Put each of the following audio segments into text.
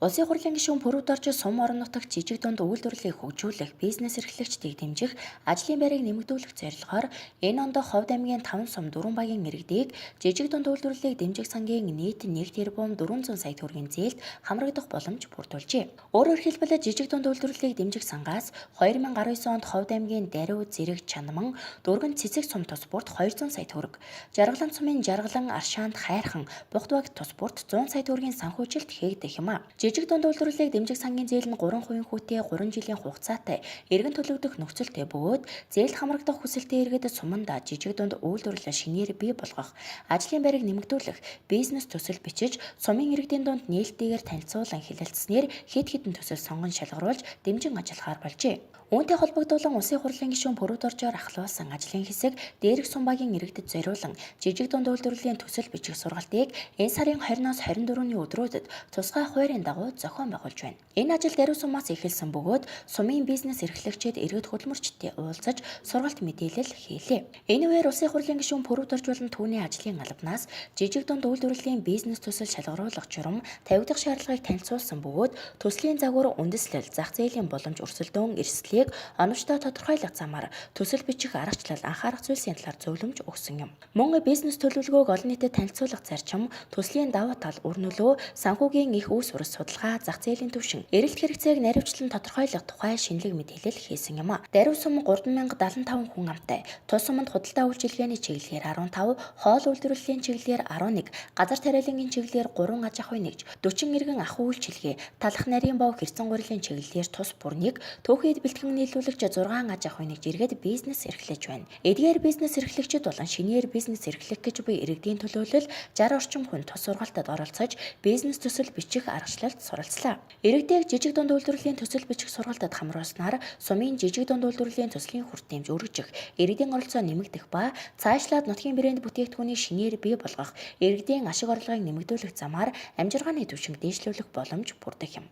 Улсын хурлын гишүүн Пүрэвд орж сум орон нутагт жижиг дунд үйлдвэрлэлийг хөгжүүлэх, бизнес эрхлэгчдийг дэмжих, ажлын байрыг нэмэгдүүлэх зорилгоор энэ онд Ховд аймгийн 5 сум 4 багийн иргэдийг жижиг дунд үйлдвэрлэлийг дэмжих сангийн нийт 1 тэрбум 400 сая төгрөгийн зээлд хамрагдах боломж бүрдүүлжээ. Өөрөөр хэлбэл жижиг дунд үйлдвэрлэлийг дэмжих сангаас 2019 онд Ховд аймгийн Даруй, Зэрэг, Чанаман, Дөргөн, Цэцэг сум тус бүрт 200 сая төгрөг, Жаргалан сумын Жаргалан, Аршаанд, Хайрхан, Бугтбагт тус бүрт 100 сая төгрөгийн санхүүжилт хийгдэх юм а. Жижиг дунд үйлдвэрлэлийг дэмжих сангийн зээл нь 3% хүүтэй 3 жилийн хугацаатай эргэн төлөгдөх нөхцөлтэй бөгөөд зээлд хамрагдах хүсэлтэй иргэд суманда жижиг дунд үйлдвэрлэл шинээр бий болгох, ажлын байрыг нэмэгдүүлэх, бизнес төсөл бичиж, сумын иргэдийн дунд нээлттэйгээр танилцуулан хэлэлцснээр хэд хэдэн төсөл сонгон шалгаруулж дэмжин ажиллахаар болжээ. Үүнтэй холбогдуулан Улсын хурлын гишүүн Пүрэвд оржоор ахлуулсан ажлын хэсэг Дээрх сум багийн иргэдэд зориулан жижиг дунд үйлдвэрлэлийн төсөл бичих сургалтыг энэ сарын 20-оос 24-ний өдрүүдэд тусгай хуурийн дагуу зохион байгуулж байна. Энэ ажил Даруй сумаас эхэлсэн бөгөөд сумын бизнес эрхлэгчид иргэд хөдөлмөрчдтэй уулзаж сургалт мэдээлэл хийлээ. Энэ үеэр Улсын хурлын гишүүн Пүрэвд орж болон түүний ажлын албанаас жижиг дунд үйлдвэрлэлийн бизнес төсөл шалгаруулах журам тавигдах шаардлагыг танилцуулсан бөгөөд төслийн загвар үндэслэл, зах зээлийн боломж өрсөлдөөн эрсдлийг оновчтой тодорхойлох замаар төсөл бичих аргачлал анхаарах зүйлсийн талаар зөвлөмж өгсөн юм. Мөн бизнес төлөвлөгөөг олон нийтэд танилцуулах зарчим, төслийн давуу тал, үр нөлөө, санхүүгийн их үүс урс судалгаа, зах зээлийн түвшин, эрэлт хэрэгцээг наривчлан тодорхойлох тухай шинэлэг мэдээлэл хийсэн юм а. Даруй сум 3075 хүн амтай, тус суманд худалдаа үйлчилгээний чиглэлээр 15, хоол үйлдвэрлэлийн чиглэлээр 11, газар тариалангийн чиглэлээр 3 аж ахуй нэгж, 40 иргэн ахуй үйлчилгээ, талах нарийн бов хэрцэн гурилын чиглэлээр тус бүр 1, түүхэд бэлтгэн нийлүүлэгч 6 аж ахуй нэгж иргэд бизнес эрхлэж байна. Эдгээр бизнес эрхлэгчид болон шинээр бизнес эрхлэх гэж буй иргэдийн төлөөлөл 60 орчим хүн тус сургаалтад оролцож бизнес төсөл бичих аргачлалд суралцлаа. Иргэдэг жижиг дунд үйлдвэрлэлийн төсөл бичих сургаалтад хамруулснаар сумын жижиг дунд үйлдвэрлэлийн төслийн хүртээмж өргөжих, иргэдийн оролцоо нэмэгдэх ба цаашлаад нутгийн брэнд бүтээгдэхүүний шинээр бий болгох, иргэдийн ашиг орлогыг нэмэгдүүлэх замаар амжиргааны түвшинг дээшлүүлэх боломж бүрдэх юм.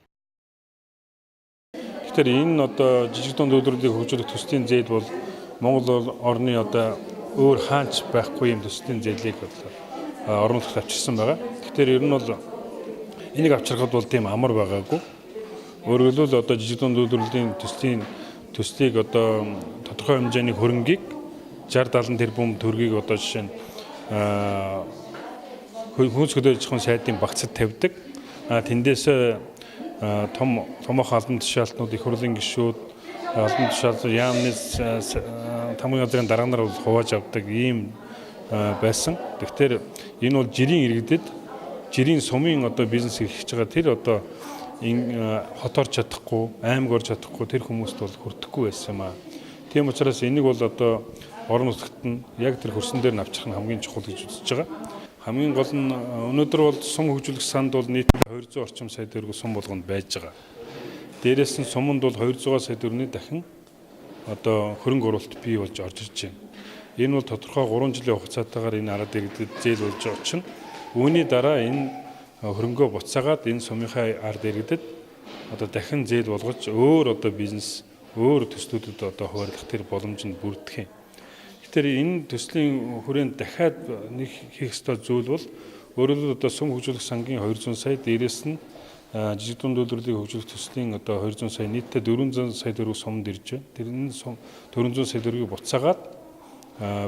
Тэгэхээр энэ одоо жижиг дунд үйлдвэрлэлийг хөгжүүлэх төслийн зээл бол Монгол орны одоо өөр хаанч байхгүй юм төслийн зээлийг орон нутагт авчирсан байгаа. Тэгэхээр ер нь бол энийг авчирхад бол тийм амар байгаагүй. Өөрөөр хэлбэл одоо жижиг дунд үйлдвэрлэлийн төслийг одоо тодорхой хэмжээний хөрөнгийг 60-70 тэрбум төгрөгийг одоо жишээ нь хүнс хөдөлж ахуйн сайдын багцад тавьдаг. Тэндээс томоохон албан тушаалтнууд, их хурлын гишүүд, албан тушаалт яамны тамгын газрын дарга нар хувааж авдаг ийм байсан. Тэгэхээр энэ бол жирийн иргэдэд, жирийн сумын одоо бизнес эрхэж байгаа тэр одоо энэ хот орж чадахгүй, аймаг орж чадахгүй тэр хүмүүст бол хүрдэхгүй байсан юм аа. Тийм учраас энийг бол одоо орон нутагт нь яг тэр хөрсөн дээр нь авчих нь хамгийн чухал гэж үзэж байгаа. Хамгийн гол нь өнөөдөр бол сум хөгжүүлэх санд бол нийт 200 орчим сая төгрөг сум болгонд байж байгаа. Дээрээс нь суманд бол 200 сая төгрөгийн дахин одоо хөрөнгө оруулалт бий болж орж ирж байна. Энэ бол тодорхой 3 жилийн хугацаатаагаар энэ арга иргэдэд зээл болж очино. Үүний дараа энэ хөрөнгөө буцаагаад энэ сумынхаа арга иргэдэд одоо дахин зээл болгож өөр одоо бизнес, өөр төслүүдэд одоо хуваарлах тэр боломж нь бүрдэх юм. Тэгэхээр энэ төслийн хүрээнд дахиад нэг хийх ёстой зүйл бол өөрөлд одоо сум хөгжүүлэх сангийн 200 сая, дээрээс нь жижиг дунд үйлдвэрлэлийг хөгжүүлэх төслийн одоо 200 сая, нийтдээ 400 сая төгрөг сумд ирж байна. Тэр энэ 400 сая төгрөгийг буцаагаад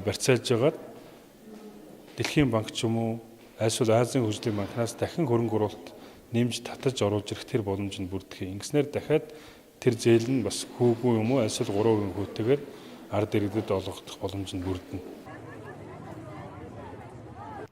барьцаалж агаад Дэлхийн банк ч юм уу, эсвэл Азийн хөгжлийн банкнаас дахин хөрөнгө оруулалт нэмж татаж оруулж ирэх тэр боломж нь бүрдэх юм. Ингэснээр дахиад тэр зээл нь бас хүүгүй юм уу, эсвэл 3% хүүтэйгээр ард иргэдэд олгох боломж нь бүрдэнэ.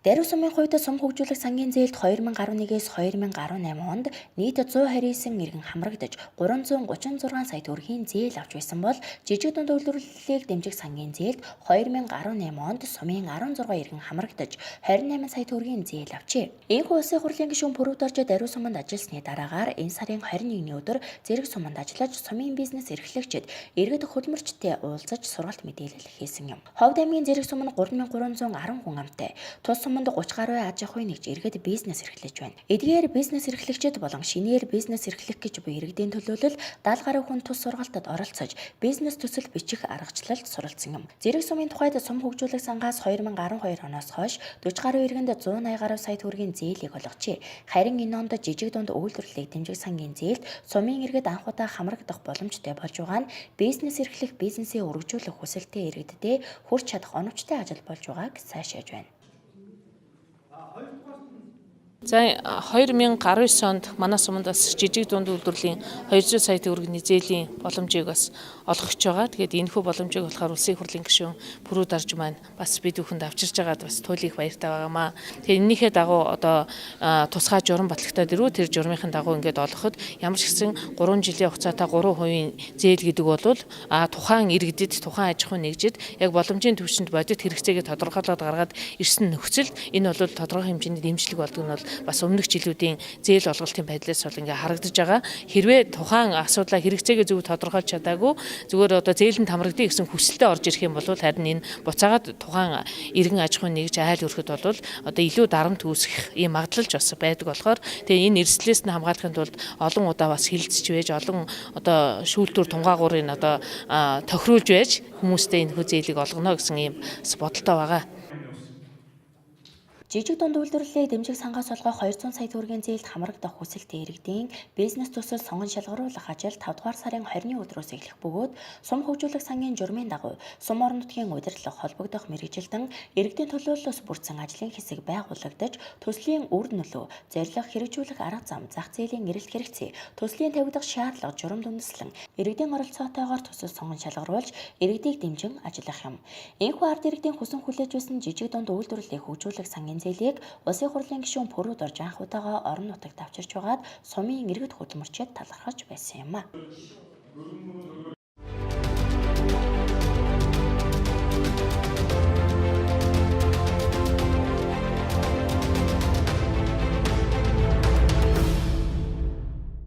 Даруй сумын хувьд сум хөгжүүлэх сангийн зээлд 2011-ээс 2018 онд нийт 129 иргэн хамрагдаж 336 сая төгрөгийн зээл авч байсан бол жижиг дунд үйлдвэрлэлийг дэмжих сангийн зээлд 2018 онд сумын 16 иргэн хамрагдаж 28 сая төгрөгийн зээл авчээ. Энэхүү Улсын хурлын гишүүн Пүрэвд орж Даруй суманд ажилласны дараагаар энэ сарын 21-ний өдөр Зэрэг суманд ажиллаж сумын бизнес эрхлэгчид иргэд хөдөлмөрчдтэй уулзаж сургалт мэдээлэл хийсэн юм. Ховд аймгийн Зэрэг сум нь 3310 хүн амтай. Тус сум өмнө 30 гаруй аж ахуйн нэгж иргэд бизнес эрхлэж байна. Эдгээр бизнес эрхлэгчид болон шинээр бизнес эрхлэх гэж буй иргэдийн төлөөлөл 70 гаруй хүн тус сургалтад оролцож бизнес төсөл бичих аргачлалд суралцсан юм. Зэрэг сумын тухайд сум хөгжүүлэх сангаас 2012 оноос хойш 40 гаруй иргэнд 180 гаруй сая төгрөгийн зээлийг олгожээ. Харин энэ онд жижиг дунд үйлдвэрлэлийг дэмжих сангийн зээлд сумын иргэд анх удаа хамрагдах боломжтой болж байгаа нь бизнес эрхлэх, бизнесээ өргөжүүлэх хүсэлтэй иргэддээ хүрч чадах оновчтой ажил болж байгааг сайшааж байна. За 2019 онд манай суманд бас жижиг дунд үйлдвэрлэлийн 200 сая төгрөгийн зээлийн боломжийг бас олгогч байгаа. Тэгээд энэхүү боломжийг болохоор улсын хурлын гишүүн Пүрүү Дарж маань бас бид бүхэнд авчирж байгаад бас туйлыг баяртай байгаамаа. Тэгээд энэнийхээ дагуу одоо тусгай журам батлагтаад ирүү тэр журмынхын дагуу ингээд олгоход ямар ч гэсэн 3 жилийн хугацаатай 3% зээл гэдэг бол тухайн иргэдэд, тухайн аж ахуйн нэгжид яг боломжийн түвшинд бодит хэрэгцээгээ тодорхойлоод гаргаад ирсэн нөхцөлд энэ бол тодорхой хэмжээний дэмжлэг болдог нь бол бас өмнөх жилүүдийн зээл олголтын байдлаас бол ингээ харагдаж байгаа. Хэрвээ тухайн асуудлаа хэрэгцээгээ зөв тодорхойлж чадаагүй зүгээр одоо зээлэнд хамрагдъя гэсэн хүсэлтэд орж ирэх юм бол харин энэ буцаагаад тухайн иргэн аж ахуйн нэгж айл өрөхөд бол одоо илүү дарамт үүсэх ийм магадлалч бас байдаг болохоор тэгээ энэ эрсдлээс нь хамгаалахын тулд олон удаа бас хилцэж байж олон одоо шүүлтүр тунгаагуурыг одоо тохируулж байж хүмүүстээ энэ хөө зээлийг олгоно гэсэн ийм бодолтой байгаа. Жижиг дунд үйлдвэрлэлийг дэмжих сангаас олгох 200 сая төгрөгийн зээлд хамрагдах хүсэлтэй иргэдийн бизнес төсөл сонгон шалгаруулах ажил 5 дугаар сарын 20-ны өдрөөс эхлэх бөгөөд сум хөгжүүлэх сангийн журмын дагуу сум орон нутгийн удирдлага холбогдох мэргэжилтэн иргэдийн төлөөллөөс бүрдсэн ажлын хэсэг байгуулагдаж төслийн үр нөлөө, зорилго хэрэгжүүлэх арга зам, зах зээлийн эрэлт хэрэгцээ, төслийн тавигдах шаардлага, журам дүнслэн иргэдийн оролцоотойгоор төсөл сонгон шалгаруулж иргэдийг дэмжин ажиллах юм. Энэхүү ард иргэдийн хүсэн хүлээж байсан жижиг дунд үйлдвэрлэлийг хөгжүүлэх сангийн зээлийг улсын хурлын гишүүн Пүрүү Дарж анх удаага орон нутагт авчирч байгаад сумын иргэд хөдөлмөрчид талархаж байсан юм а.